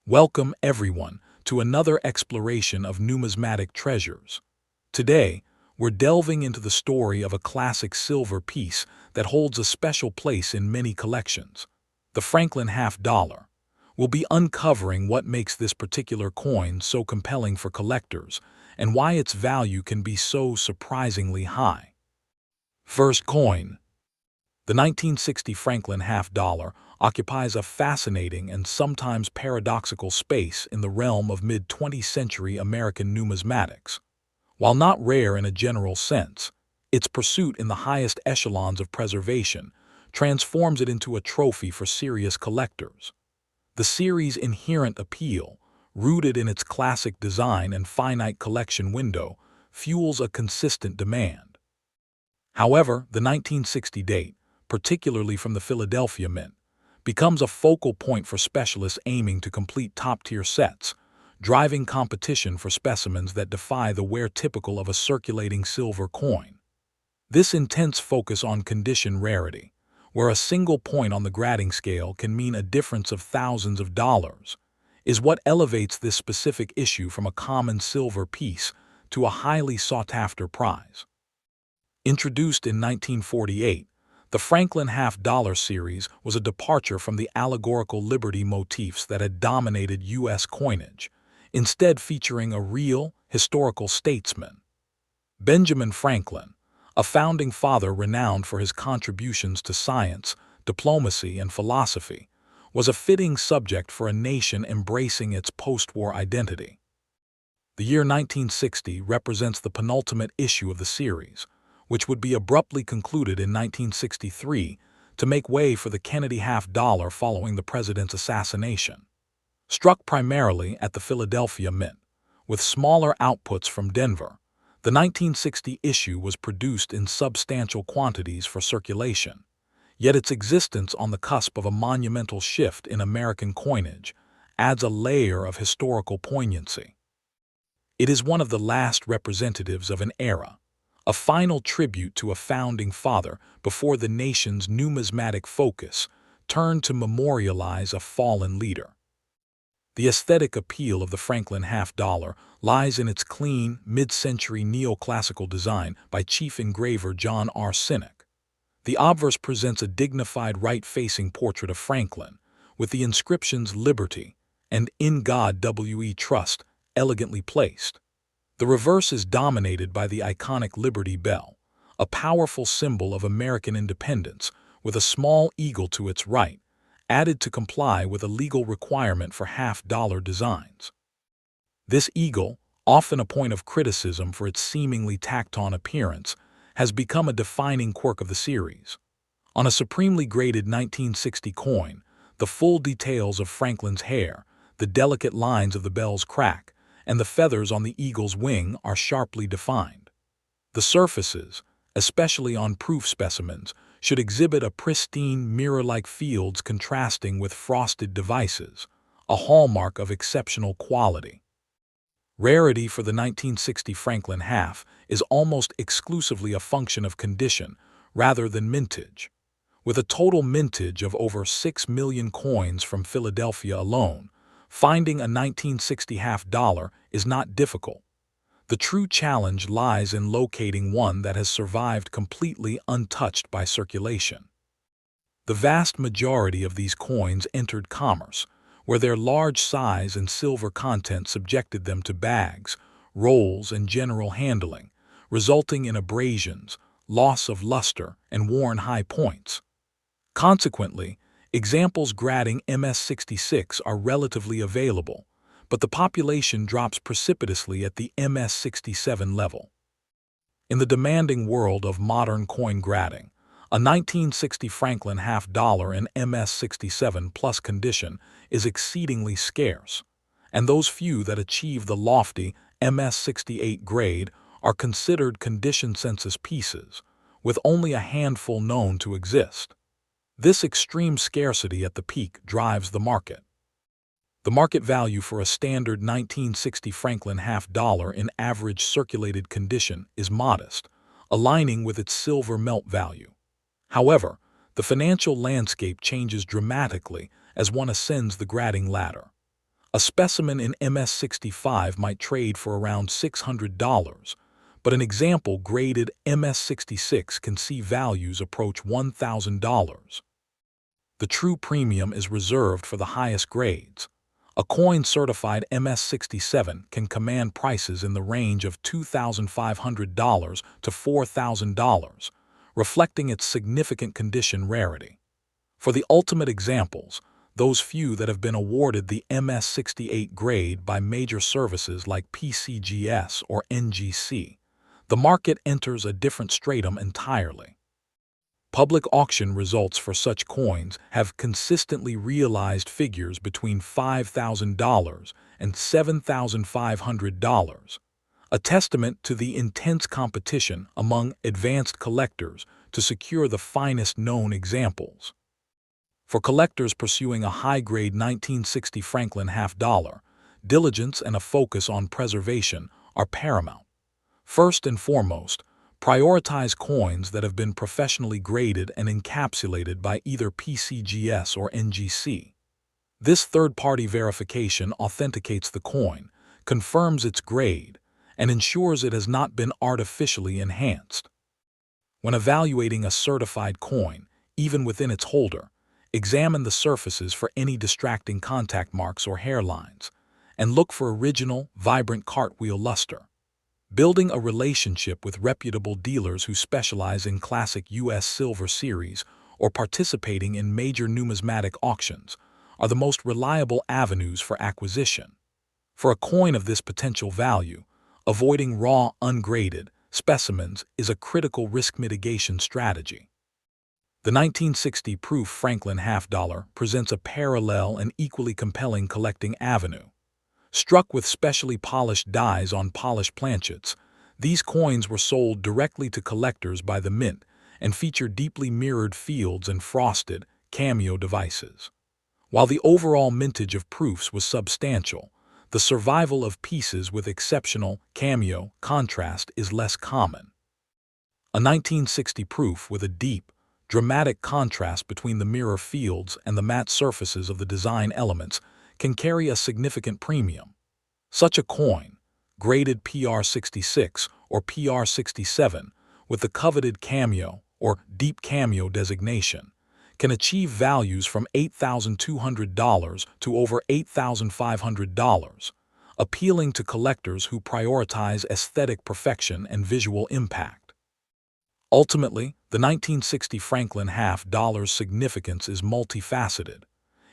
Welcome, everyone, to another exploration of numismatic treasures. Today, we're delving into the story of a classic silver piece that holds a special place in many collections, the Franklin half dollar. We'll be uncovering what makes this particular coin so compelling for collectors and why its value can be so surprisingly high. First coin. The 1960 Franklin half dollar occupies a fascinating and sometimes paradoxical space in the realm of mid-20th century American numismatics. While not rare in a general sense, its pursuit in the highest echelons of preservation transforms it into a trophy for serious collectors. The series' inherent appeal, rooted in its classic design and finite collection window, fuels a consistent demand. However, the 1960 date, particularly from the Philadelphia Mint, becomes a focal point for specialists aiming to complete top-tier sets, driving competition for specimens that defy the wear typical of a circulating silver coin. This intense focus on condition rarity, where a single point on the grading scale can mean a difference of thousands of dollars, is what elevates this specific issue from a common silver piece to a highly sought-after prize. Introduced in 1948, the Franklin half-dollar series was a departure from the allegorical liberty motifs that had dominated U.S. coinage, instead featuring a real, historical statesman. Benjamin Franklin, a founding father renowned for his contributions to science, diplomacy, and philosophy, was a fitting subject for a nation embracing its post-war identity. The year 1960 represents the penultimate issue of the series, which would be abruptly concluded in 1963 to make way for the Kennedy half-dollar following the president's assassination. Struck primarily at the Philadelphia Mint, with smaller outputs from Denver, the 1960 issue was produced in substantial quantities for circulation, yet its existence on the cusp of a monumental shift in American coinage adds a layer of historical poignancy. It is one of the last representatives of an era, a final tribute to a founding father before the nation's numismatic focus turned to memorialize a fallen leader. The aesthetic appeal of the Franklin half-dollar lies in its clean, mid-century neoclassical design by chief engraver John R. Sinek. The obverse presents a dignified right-facing portrait of Franklin, with the inscriptions Liberty and In God We Trust elegantly placed. The reverse is dominated by the iconic Liberty Bell, a powerful symbol of American independence with a small eagle to its right, added to comply with a legal requirement for half-dollar designs. This eagle, often a point of criticism for its seemingly tacked-on appearance, has become a defining quirk of the series. On a supremely graded 1960 coin, the full details of Franklin's hair, the delicate lines of the bell's crack, and the feathers on the eagle's wing are sharply defined. The surfaces, especially on proof specimens, should exhibit a pristine mirror-like fields contrasting with frosted devices, a hallmark of exceptional quality. Rarity for the 1960 Franklin half is almost exclusively a function of condition rather than mintage. With a total mintage of over 6 million coins from Philadelphia alone, finding a 1960 half-dollar is not difficult. The true challenge lies in locating one that has survived completely untouched by circulation. The vast majority of these coins entered commerce, where their large size and silver content subjected them to bags, rolls, and general handling, resulting in abrasions, loss of luster, and worn high points. Consequently, examples grading MS-66 are relatively available, but the population drops precipitously at the MS-67 level. In the demanding world of modern coin grading, a 1960 Franklin half-dollar in MS-67 plus condition is exceedingly scarce, and those few that achieve the lofty MS-68 grade are considered condition census pieces, with only a handful known to exist. This extreme scarcity at the peak drives the market. The market value for a standard 1960 Franklin half-dollar in average circulated condition is modest, aligning with its silver melt value. However, the financial landscape changes dramatically as one ascends the grading ladder. A specimen in MS-65 might trade for around $600, but an example graded MS-66 can see values approach $1,000. The true premium is reserved for the highest grades. A coin certified MS-67 can command prices in the range of $2,500 to $4,000, reflecting its significant condition rarity. For the ultimate examples, those few that have been awarded the MS-68 grade by major services like PCGS or NGC, the market enters a different stratum entirely. Public auction results for such coins have consistently realized figures between $5,000 and $7,500, a testament to the intense competition among advanced collectors to secure the finest known examples. For collectors pursuing a high-grade 1960 Franklin half-dollar, diligence and a focus on preservation are paramount. First and foremost, prioritize coins that have been professionally graded and encapsulated by either PCGS or NGC. This third-party verification authenticates the coin, confirms its grade, and ensures it has not been artificially enhanced. When evaluating a certified coin, even within its holder, examine the surfaces for any distracting contact marks or hairlines, and look for original, vibrant cartwheel luster. Building a relationship with reputable dealers who specialize in classic U.S. silver series or participating in major numismatic auctions are the most reliable avenues for acquisition. For a coin of this potential value, avoiding raw, ungraded specimens is a critical risk mitigation strategy. The 1960 proof Franklin half-dollar presents a parallel and equally compelling collecting avenue. Struck with specially polished dies on polished planchets, these coins were sold directly to collectors by the mint and feature deeply mirrored fields and frosted, cameo devices. While the overall mintage of proofs was substantial, the survival of pieces with exceptional cameo contrast is less common. A 1960 proof with a deep, dramatic contrast between the mirror fields and the matte surfaces of the design elements can carry a significant premium. Such a coin, graded PR66 or PR67 with the coveted cameo or deep cameo designation, can achieve values from $8,200 to over $8,500, appealing to collectors who prioritize aesthetic perfection and visual impact. Ultimately, the 1960 Franklin half-dollar's significance is multifaceted.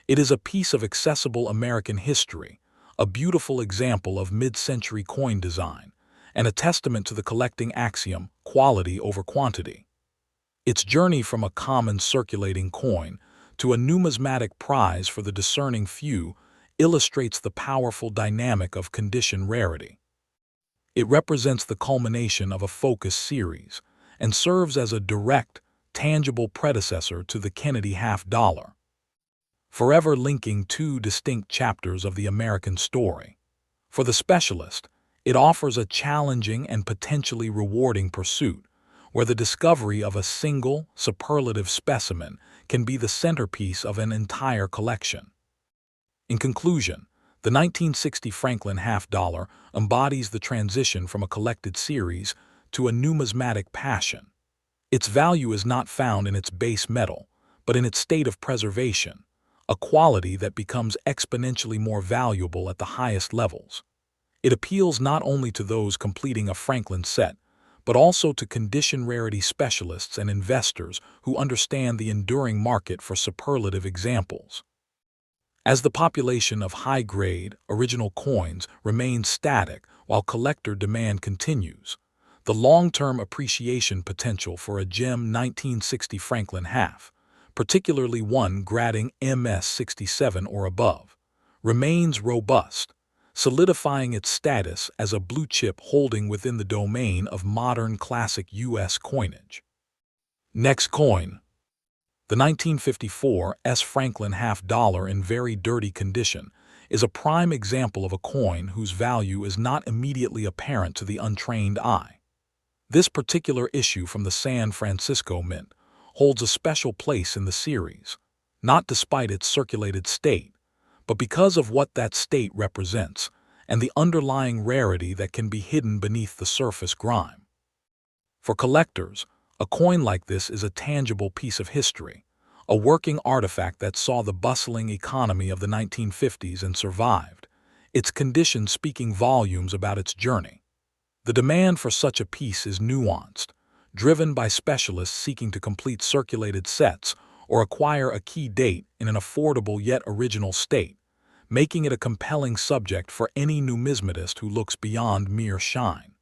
It is a piece of accessible American history, a beautiful example of mid-century coin design, and a testament to the collecting axiom, quality over quantity. Its journey from a common circulating coin to a numismatic prize for the discerning few illustrates the powerful dynamic of condition rarity. It represents the culmination of a focused series and serves as a direct, tangible predecessor to the Kennedy half-dollar, forever linking two distinct chapters of the American story. For the specialist, it offers a challenging and potentially rewarding pursuit, where the discovery of a single, superlative specimen can be the centerpiece of an entire collection. In conclusion, the 1960 Franklin half-dollar embodies the transition from a collected series to a numismatic passion. Its value is not found in its base metal, but in its state of preservation, a quality that becomes exponentially more valuable at the highest levels. It appeals not only to those completing a Franklin set, but also to condition rarity specialists and investors who understand the enduring market for superlative examples. As the population of high-grade, original coins remains static while collector demand continues, the long-term appreciation potential for a gem 1960 Franklin half, particularly one grading MS-67 or above, remains robust, solidifying its status as a blue chip holding within the domain of modern classic U.S. coinage. Next coin. The 1954 S. Franklin half-dollar in very dirty condition is a prime example of a coin whose value is not immediately apparent to the untrained eye. This particular issue from the San Francisco Mint holds a special place in the series, not despite its circulated state, but because of what that state represents and the underlying rarity that can be hidden beneath the surface grime. For collectors, a coin like this is a tangible piece of history, a working artifact that saw the bustling economy of the 1950s and survived, its condition speaking volumes about its journey. The demand for such a piece is nuanced, driven by specialists seeking to complete circulated sets or acquire a key date in an affordable yet original state, making it a compelling subject for any numismatist who looks beyond mere shine.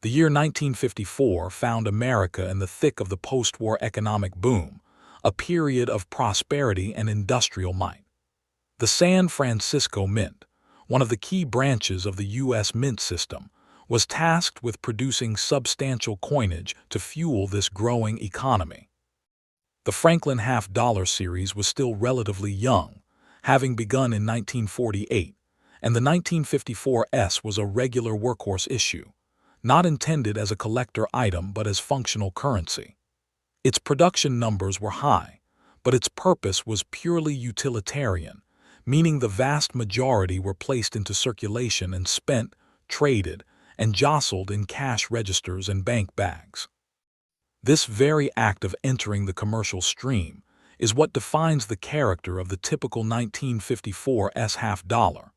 The year 1954 found America in the thick of the post-war economic boom, a period of prosperity and industrial might. The San Francisco Mint, one of the key branches of the U.S. mint system, was tasked with producing substantial coinage to fuel this growing economy. The Franklin half-dollar series was still relatively young, having begun in 1948, and the 1954 S was a regular workhorse issue, not intended as a collector item but as functional currency. Its production numbers were high, but its purpose was purely utilitarian, meaning the vast majority were placed into circulation and spent, traded, and jostled in cash registers and bank bags. This very act of entering the commercial stream is what defines the character of the typical 1954 S half-dollar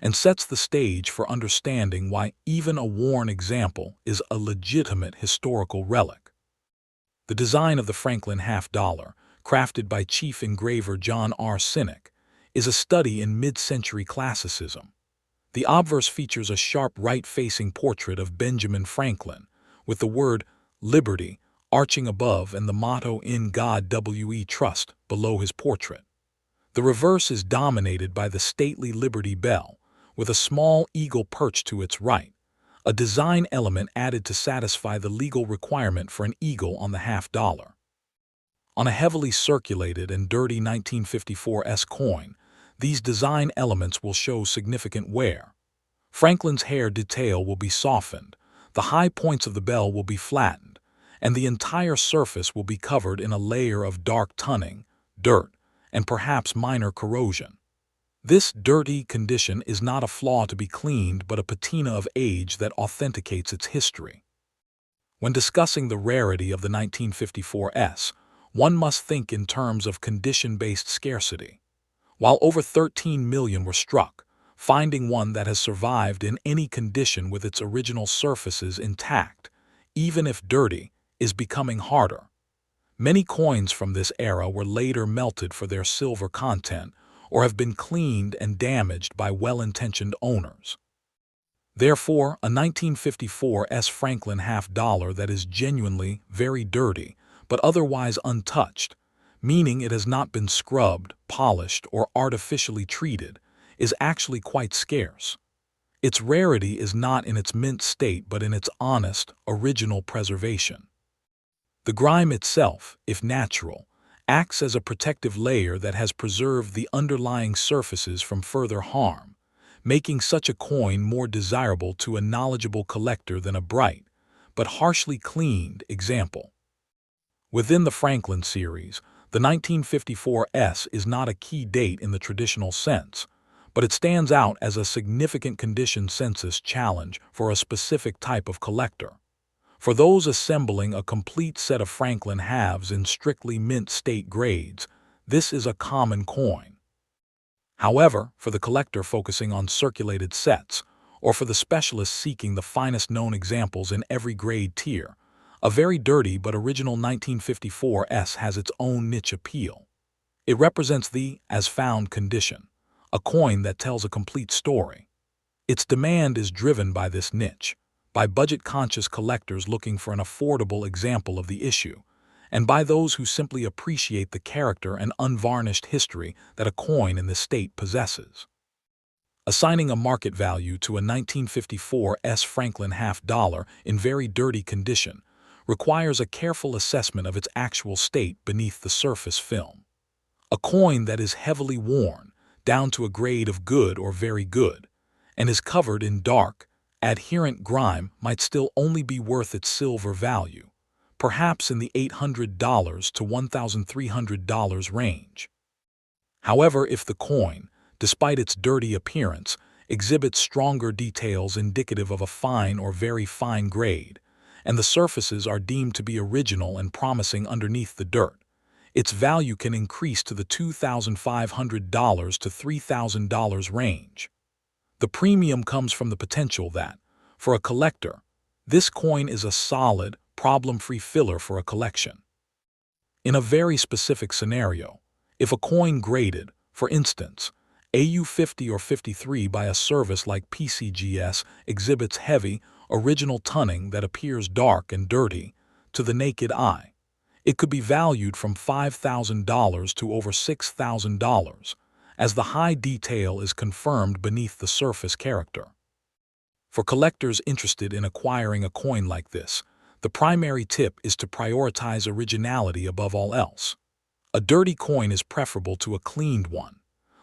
and sets the stage for understanding why even a worn example is a legitimate historical relic. The design of the Franklin half-dollar, crafted by chief engraver John R. Sinek, is a study in mid-century classicism. The obverse features a sharp right-facing portrait of Benjamin Franklin, with the word Liberty arching above and the motto "In God We Trust" below his portrait. The reverse is dominated by the stately Liberty Bell, with a small eagle perched to its right, a design element added to satisfy the legal requirement for an eagle on the half-dollar. On a heavily circulated and dirty 1954 S coin, these design elements will show significant wear. Franklin's hair detail will be softened, the high points of the bell will be flattened, and the entire surface will be covered in a layer of dark tunning, dirt, and perhaps minor corrosion. This dirty condition is not a flaw to be cleaned but a patina of age that authenticates its history. When discussing the rarity of the 1954 S, one must think in terms of condition-based scarcity. While over 13 million were struck, finding one that has survived in any condition with its original surfaces intact, even if dirty, is becoming harder. Many coins from this era were later melted for their silver content or have been cleaned and damaged by well-intentioned owners. Therefore, a 1954 S Franklin half-dollar that is genuinely very dirty but otherwise untouched, meaning it has not been scrubbed, polished, or artificially treated, is actually quite scarce. Its rarity is not in its mint state but in its honest, original preservation. The grime itself, if natural, acts as a protective layer that has preserved the underlying surfaces from further harm, making such a coin more desirable to a knowledgeable collector than a bright, but harshly cleaned example. Within the Franklin series, the 1954 S is not a key date in the traditional sense, but it stands out as a significant condition census challenge for a specific type of collector. For those assembling a complete set of Franklin halves in strictly mint state grades, this is a common coin. However, for the collector focusing on circulated sets, or for the specialist seeking the finest known examples in every grade tier, a very dirty but original 1954 S has its own niche appeal. It represents the as-found condition, a coin that tells a complete story. Its demand is driven by this niche, by budget-conscious collectors looking for an affordable example of the issue, and by those who simply appreciate the character and unvarnished history that a coin in this state possesses. Assigning a market value to a 1954 S Franklin half-dollar in very dirty condition requires a careful assessment of its actual state beneath the surface film. A coin that is heavily worn, down to a grade of good or very good, and is covered in dark, adherent grime might still only be worth its silver value, perhaps in the $800 to $1,300 range. However, if the coin, despite its dirty appearance, exhibits stronger details indicative of a fine or very fine grade, and the surfaces are deemed to be original and promising underneath the dirt. Its value can increase to the $2,500 to $3,000 range. The premium comes from the potential that, for a collector, this coin is a solid, problem-free filler for a collection. In a very specific scenario, if a coin graded, for instance, AU50 or 53 by a service like PCGS exhibits heavy, original tunning that appears dark and dirty to the naked eye, it could be valued from $5,000 to over $6,000, as the high detail is confirmed beneath the surface character. For collectors interested in acquiring a coin like this, the primary tip is to prioritize originality above all else. A dirty coin is preferable to a cleaned one.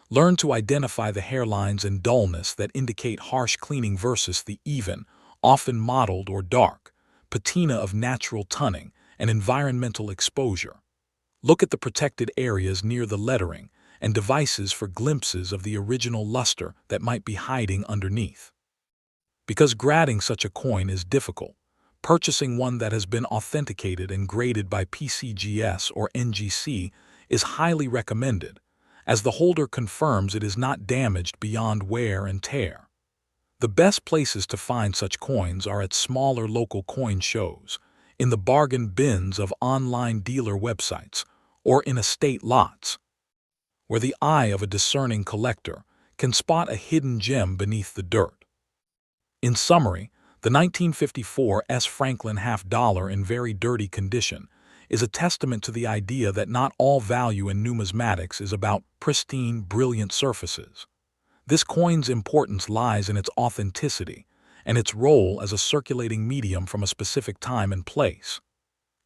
Learn to identify the hairlines and dullness that indicate harsh cleaning versus the even, often mottled or dark, patina of natural tunning and environmental exposure. Look at the protected areas near the lettering and devices for glimpses of the original luster that might be hiding underneath. Because grading such a coin is difficult, purchasing one that has been authenticated and graded by PCGS or NGC is highly recommended, as the holder confirms it is not damaged beyond wear and tear. The best places to find such coins are at smaller local coin shows, in the bargain bins of online dealer websites, or in estate lots, where the eye of a discerning collector can spot a hidden gem beneath the dirt. In summary, the 1954 S. Franklin half-dollar in very dirty condition is a testament to the idea that not all value in numismatics is about pristine, brilliant surfaces. This coin's importance lies in its authenticity and its role as a circulating medium from a specific time and place.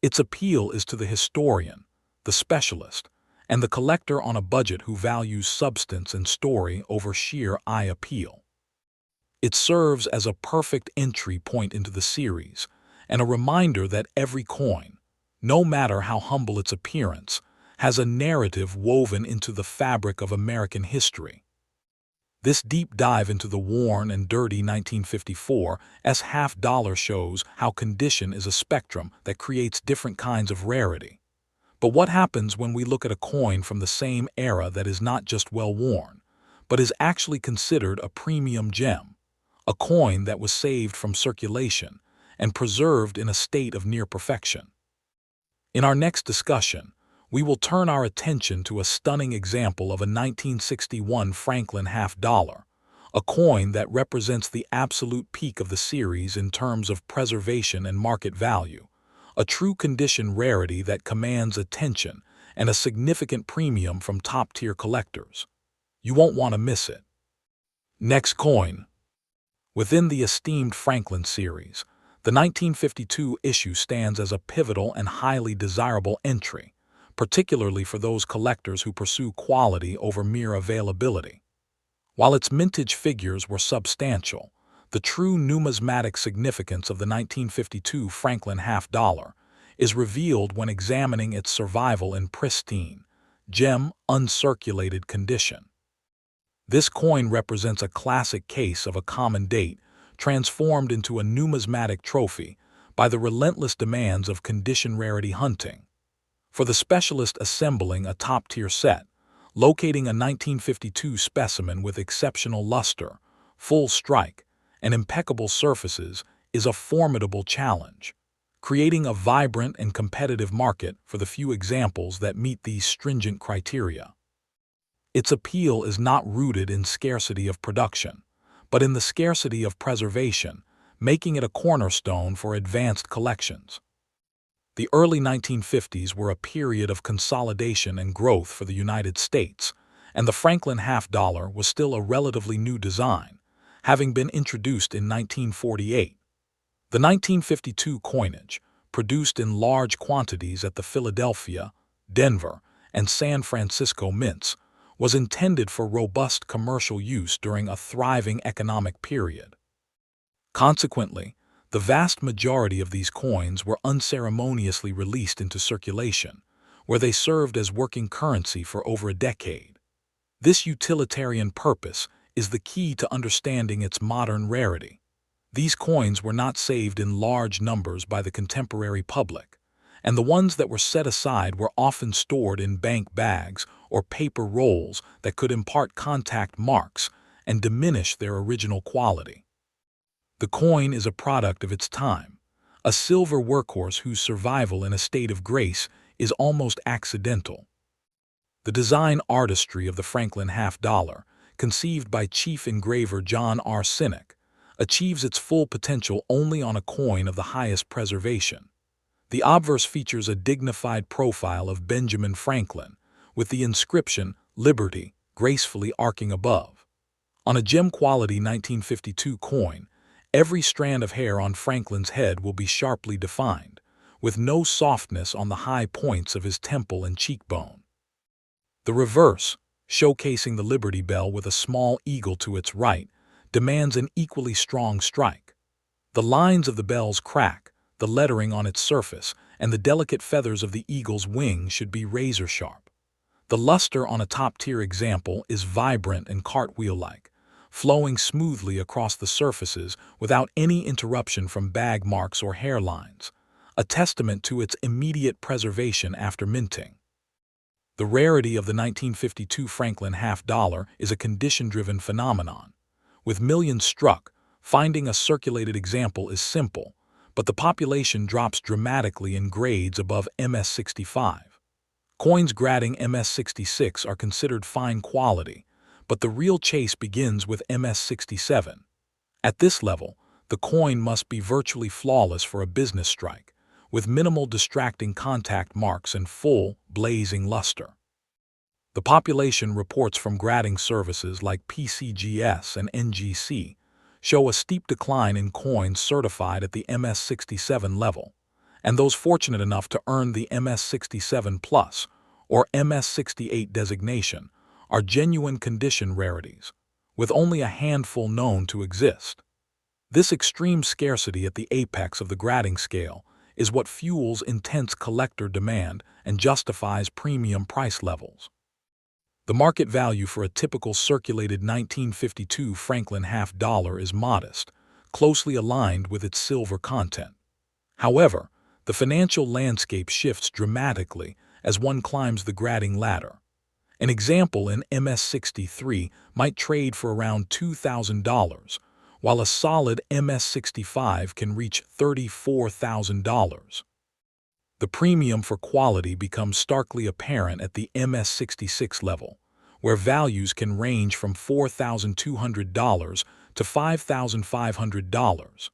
Its appeal is to the historian, the specialist, and the collector on a budget who values substance and story over sheer eye appeal. It serves as a perfect entry point into the series and a reminder that every coin, no matter how humble its appearance, has a narrative woven into the fabric of American history. This deep dive into the worn and dirty 1954 S half-dollar shows how condition is a spectrum that creates different kinds of rarity. But what happens when we look at a coin from the same era that is not just well-worn, but is actually considered a premium gem, a coin that was saved from circulation and preserved in a state of near perfection? In our next discussion, we will turn our attention to a stunning example of a 1961 Franklin half-dollar, a coin that represents the absolute peak of the series in terms of preservation and market value, a true condition rarity that commands attention and a significant premium from top-tier collectors. You won't want to miss it. Next coin. Within the esteemed Franklin series, the 1952 issue stands as a pivotal and highly desirable entry, particularly for those collectors who pursue quality over mere availability. While its mintage figures were substantial, the true numismatic significance of the 1952 Franklin half-dollar is revealed when examining its survival in pristine, gem-uncirculated condition. This coin represents a classic case of a common date transformed into a numismatic trophy by the relentless demands of condition rarity hunting. For the specialist assembling a top-tier set, locating a 1952 specimen with exceptional luster, full strike, and impeccable surfaces is a formidable challenge, creating a vibrant and competitive market for the few examples that meet these stringent criteria. Its appeal is not rooted in scarcity of production, but in the scarcity of preservation, making it a cornerstone for advanced collections. The early 1950s were a period of consolidation and growth for the United States, and the Franklin half-dollar was still a relatively new design, having been introduced in 1948. The 1952 coinage, produced in large quantities at the Philadelphia, Denver, and San Francisco mints, was intended for robust commercial use during a thriving economic period. Consequently, the vast majority of these coins were unceremoniously released into circulation, where they served as working currency for over a decade. This utilitarian purpose is the key to understanding its modern rarity. These coins were not saved in large numbers by the contemporary public, and the ones that were set aside were often stored in bank bags or paper rolls that could impart contact marks and diminish their original quality. The coin is a product of its time, a silver workhorse whose survival in a state of grace is almost accidental. The design artistry of the Franklin half-dollar, conceived by chief engraver John R. Sinek, achieves its full potential only on a coin of the highest preservation. The obverse features a dignified profile of Benjamin Franklin, with the inscription "Liberty" gracefully arcing above. On a gem-quality 1952 coin, every strand of hair on Franklin's head will be sharply defined, with no softness on the high points of his temple and cheekbone. The reverse, showcasing the Liberty Bell with a small eagle to its right, demands an equally strong strike. The lines of the bell's crack, the lettering on its surface, and the delicate feathers of the eagle's wing should be razor-sharp. The luster on a top-tier example is vibrant and cartwheel-like, flowing smoothly across the surfaces without any interruption from bag marks or hairlines, a testament to its immediate preservation after minting. The rarity of the 1952 Franklin half-dollar is a condition-driven phenomenon. With millions struck, finding a circulated example is simple, but the population drops dramatically in grades above MS-65. Coins grading MS-66 are considered fine quality, but the real chase begins with MS-67. At this level, the coin must be virtually flawless for a business strike, with minimal distracting contact marks and full, blazing luster. The population reports from grading services like PCGS and NGC show a steep decline in coins certified at the MS-67 level, and those fortunate enough to earn the MS-67 Plus or MS-68 designation are genuine condition rarities, with only a handful known to exist. This extreme scarcity at the apex of the grading scale is what fuels intense collector demand and justifies premium price levels. The market value for a typical circulated 1952 Franklin half-dollar is modest, closely aligned with its silver content. However, the financial landscape shifts dramatically as one climbs the grading ladder. An example in MS-63 might trade for around $2,000, while a solid MS-65 can reach $34,000. The premium for quality becomes starkly apparent at the MS-66 level, where values can range from $4,200 to $5,500.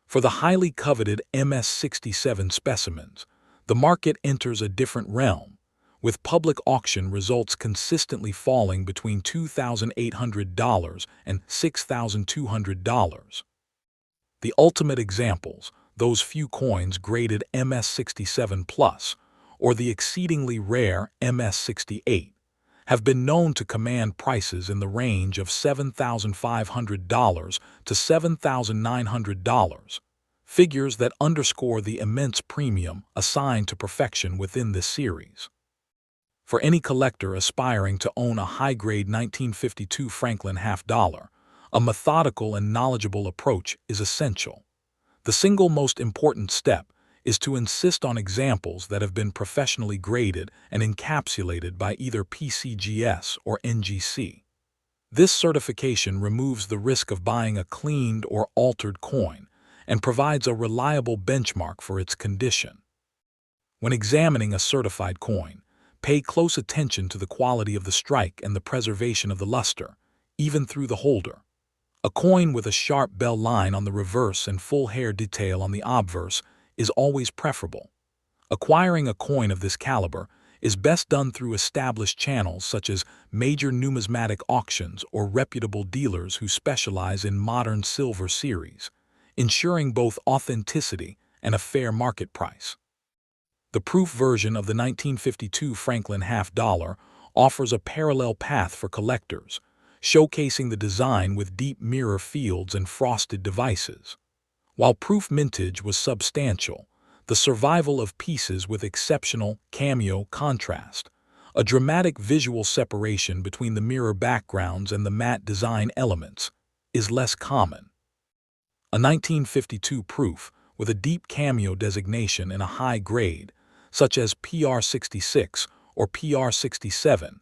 For the highly coveted MS-67 specimens, the market enters a different realm, with public auction results consistently falling between $2,800 and $6,200. The ultimate examples, those few coins graded MS-67 Plus, or the exceedingly rare MS-68, have been known to command prices in the range of $7,500 to $7,900, figures that underscore the immense premium assigned to perfection within this series. For any collector aspiring to own a high-grade 1952 Franklin half-dollar, a methodical and knowledgeable approach is essential. The single most important step is to insist on examples that have been professionally graded and encapsulated by either PCGS or NGC. This certification removes the risk of buying a cleaned or altered coin and provides a reliable benchmark for its condition. When examining a certified coin, pay close attention to the quality of the strike and the preservation of the luster, even through the holder. A coin with a sharp bell line on the reverse and full hair detail on the obverse is always preferable. Acquiring a coin of this caliber is best done through established channels such as major numismatic auctions or reputable dealers who specialize in modern silver series, ensuring both authenticity and a fair market price. The proof version of the 1952 Franklin half-dollar offers a parallel path for collectors, showcasing the design with deep mirror fields and frosted devices. While proof mintage was substantial, the survival of pieces with exceptional cameo contrast, A dramatic visual separation between the mirror backgrounds and the matte design elements is less common. A 1952 proof with a deep cameo designation in a high grade, such as PR66 or PR67,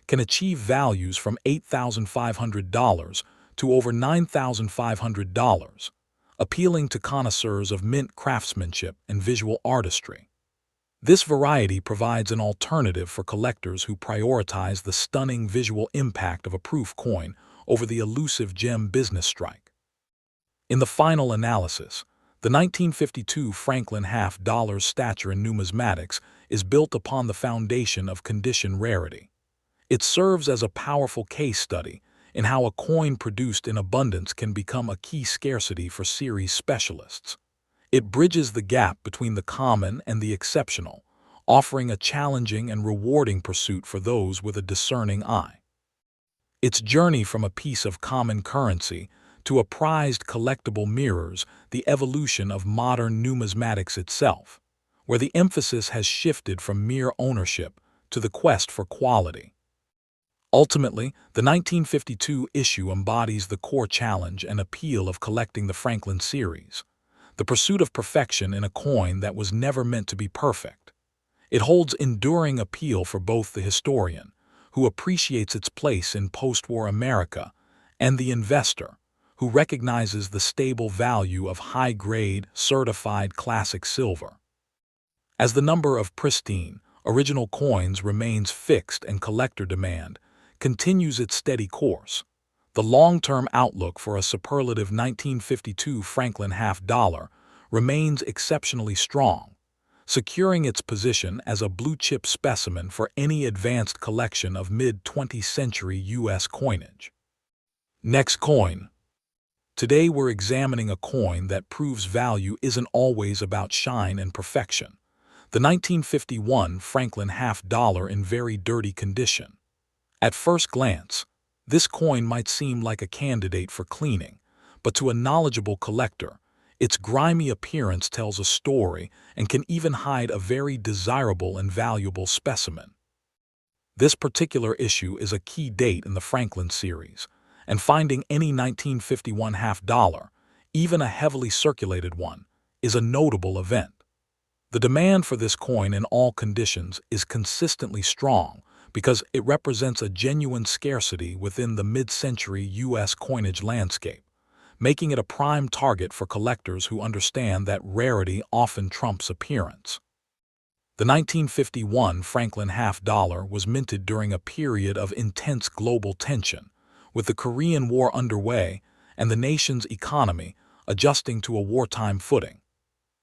can achieve values from $8,500 to over $9,500, appealing to connoisseurs of mint craftsmanship and visual artistry. This variety provides an alternative for collectors who prioritize the stunning visual impact of a proof coin over the elusive gem business strike. In the final analysis, the 1952 Franklin half-dollar's stature in numismatics is built upon the foundation of condition rarity. It serves as a powerful case study in how a coin produced in abundance can become a key scarcity for series specialists. It bridges the gap between the common and the exceptional, offering a challenging and rewarding pursuit for those with a discerning eye. Its journey from a piece of common currency to a prized collectible mirrors the evolution of modern numismatics itself, where the emphasis has shifted from mere ownership to the quest for quality. Ultimately, the 1952 issue embodies the core challenge and appeal of collecting the Franklin series, the pursuit of perfection in a coin that was never meant to be perfect. It holds enduring appeal for both the historian, who appreciates its place in post-war America, and the investor, who recognizes the stable value of high-grade, certified classic silver. As the number of pristine, original coins remains fixed and collector demand continues its steady course, the long-term outlook for a superlative 1952 Franklin half-dollar remains exceptionally strong, securing its position as a blue-chip specimen for any advanced collection of mid-20th century U.S. coinage. Next coin. Today we're examining a coin that proves value isn't always about shine and perfection. The 1951 Franklin half-dollar in very dirty condition. At first glance, this coin might seem like a candidate for cleaning, but to a knowledgeable collector, its grimy appearance tells a story and can even hide a very desirable and valuable specimen. This particular issue is a key date in the Franklin series, and finding any 1951 half-dollar, even a heavily circulated one, is a notable event. The demand for this coin in all conditions is consistently strong because it represents a genuine scarcity within the mid-century U.S. coinage landscape, making it a prime target for collectors who understand that rarity often trumps appearance. The 1951 Franklin half-dollar was minted during a period of intense global tension, with the Korean War underway and the nation's economy adjusting to a wartime footing.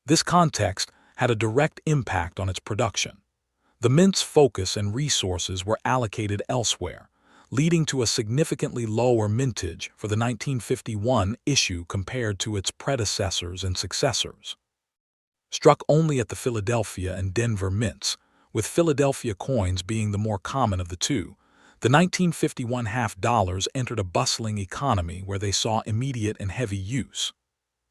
This context had a direct impact on its production. The mint's focus and resources were allocated elsewhere, leading to a significantly lower mintage for the 1951 issue compared to its predecessors and successors. Struck only at the Philadelphia and Denver mints, with Philadelphia coins being the more common of the two, the 1951 half-dollars entered a bustling economy where they saw immediate and heavy use.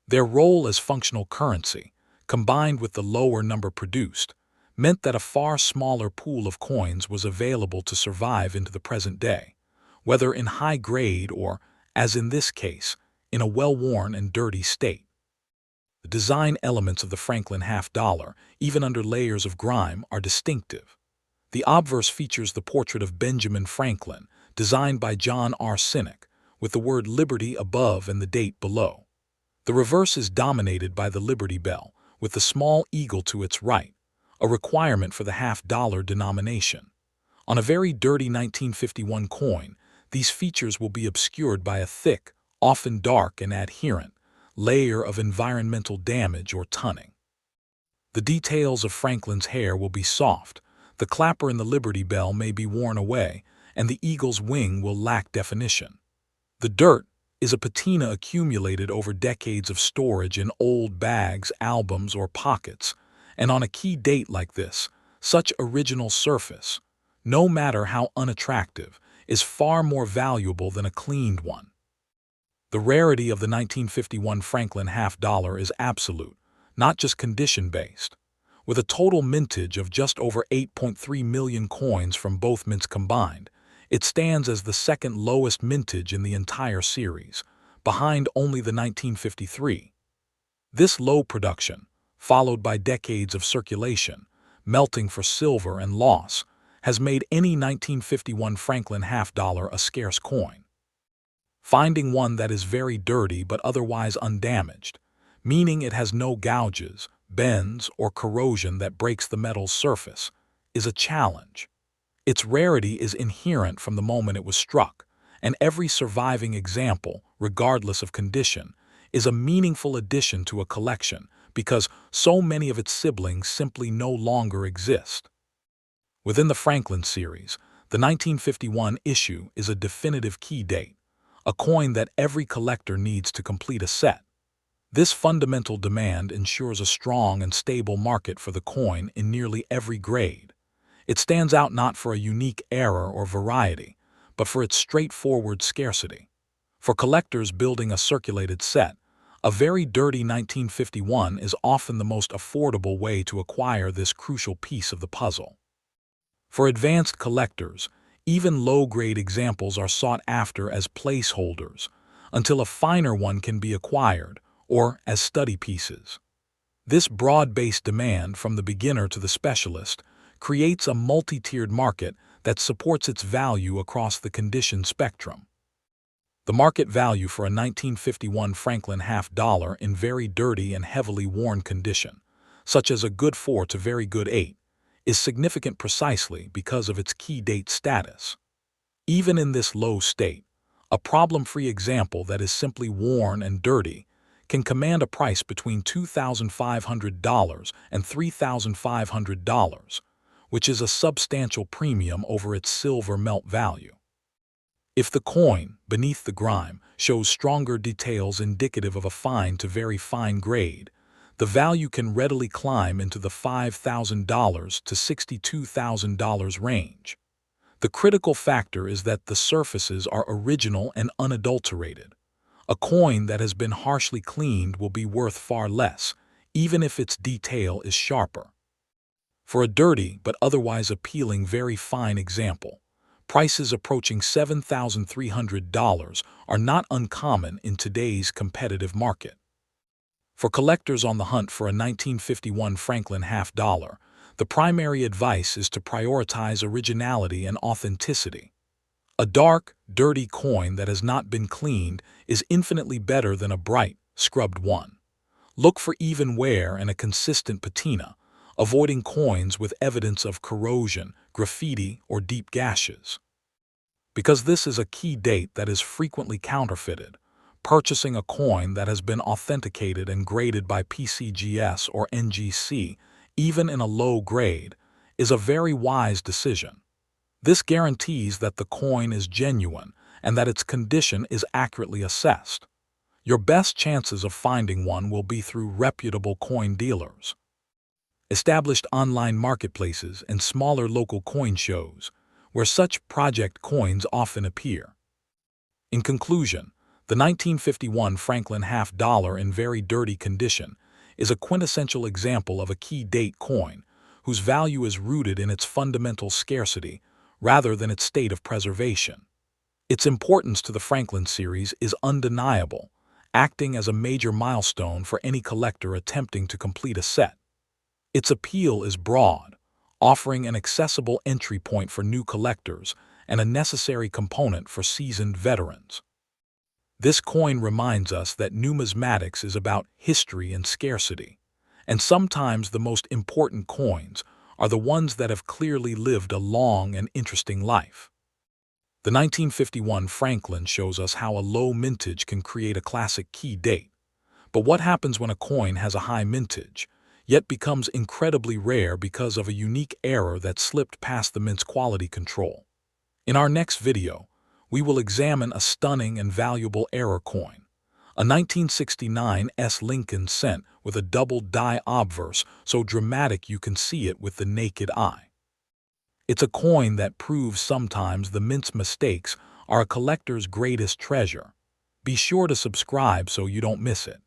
Their role as functional currency, combined with the lower number produced, meant that a far smaller pool of coins was available to survive into the present day, whether in high grade or, as in this case, in a well-worn and dirty state. The design elements of the Franklin half-dollar, even under layers of grime, are distinctive. The obverse features the portrait of Benjamin Franklin, designed by John R. Sinek, with the word Liberty above and the date below. The reverse is dominated by the Liberty Bell, with the small eagle to its right, a requirement for the half-dollar denomination. On a very dirty 1951 coin, these features will be obscured by a thick, often dark and adherent, layer of environmental damage or tunning. The details of Franklin's hair will be soft, the clapper in the Liberty Bell may be worn away, and the eagle's wing will lack definition. The dirt is a patina accumulated over decades of storage in old bags, albums, or pockets, and on a key date like this, such original surface, no matter how unattractive, is far more valuable than a cleaned one. The rarity of the 1951 Franklin half-dollar is absolute, not just condition-based. With a total mintage of just over 8.3 million coins from both mints combined, it stands as the second lowest mintage in the entire series, behind only the 1953. This low production, followed by decades of circulation, melting for silver and loss, has made any 1951 Franklin half-dollar a scarce coin. Finding one that is very dirty but otherwise undamaged, meaning it has no gouges, bends, or corrosion that breaks the metal's surface, is a challenge. Its rarity is inherent from the moment it was struck, and every surviving example, regardless of condition, is a meaningful addition to a collection because so many of its siblings simply no longer exist. Within the Franklin series, the 1951 issue is a definitive key date, a coin that every collector needs to complete a set. This fundamental demand ensures a strong and stable market for the coin in nearly every grade. It stands out not for a unique error or variety, but for its straightforward scarcity. For collectors building a circulated set, a very dirty 1951 is often the most affordable way to acquire this crucial piece of the puzzle. For advanced collectors, even low-grade examples are sought after as placeholders, until a finer one can be acquired, or as study pieces. This broad-based demand from the beginner to the specialist creates a multi-tiered market that supports its value across the condition spectrum. The market value for a 1951 Franklin half-dollar in very dirty and heavily worn condition, such as a good 4 to very good 8, is significant precisely because of its key date status. Even in this low state, a problem-free example that is simply worn and dirty can command a price between $2,500 and $3,500, which is a substantial premium over its silver melt value. If the coin, beneath the grime, shows stronger details indicative of a fine to very fine grade, the value can readily climb into the $5,000 to $62,000 range. The critical factor is that the surfaces are original and unadulterated. A coin that has been harshly cleaned will be worth far less, even if its detail is sharper. For a dirty but otherwise appealing very fine example, prices approaching $7,300 are not uncommon in today's competitive market. For collectors on the hunt for a 1951 Franklin half-dollar, the primary advice is to prioritize originality and authenticity. A dark, dirty coin that has not been cleaned is infinitely better than a bright, scrubbed one. Look for even wear and a consistent patina, avoiding coins with evidence of corrosion, graffiti, or deep gashes. Because this is a key date that is frequently counterfeited, purchasing a coin that has been authenticated and graded by PCGS or NGC, even in a low grade, is a very wise decision. This guarantees that the coin is genuine and that its condition is accurately assessed. Your best chances of finding one will be through reputable coin dealers, established online marketplaces, and smaller local coin shows, where such project coins often appear. In conclusion, the 1951 Franklin half-dollar in very dirty condition is a quintessential example of a key date coin whose value is rooted in its fundamental scarcity rather than its state of preservation. Its importance to the Franklin series is undeniable, acting as a major milestone for any collector attempting to complete a set. Its appeal is broad, offering an accessible entry point for new collectors and a necessary component for seasoned veterans. This coin reminds us that numismatics is about history and scarcity, and sometimes the most important coins are the ones that have clearly lived a long and interesting life. The 1951 Franklin shows us how a low mintage can create a classic key date. But what happens when a coin has a high mintage, yet becomes incredibly rare because of a unique error that slipped past the mint's quality control? In our next video, we will examine a stunning and valuable error coin, a 1969 S. Lincoln cent with a double die obverse so dramatic you can see it with the naked eye. It's a coin that proves sometimes the mint's mistakes are a collector's greatest treasure. Be sure to subscribe so you don't miss it.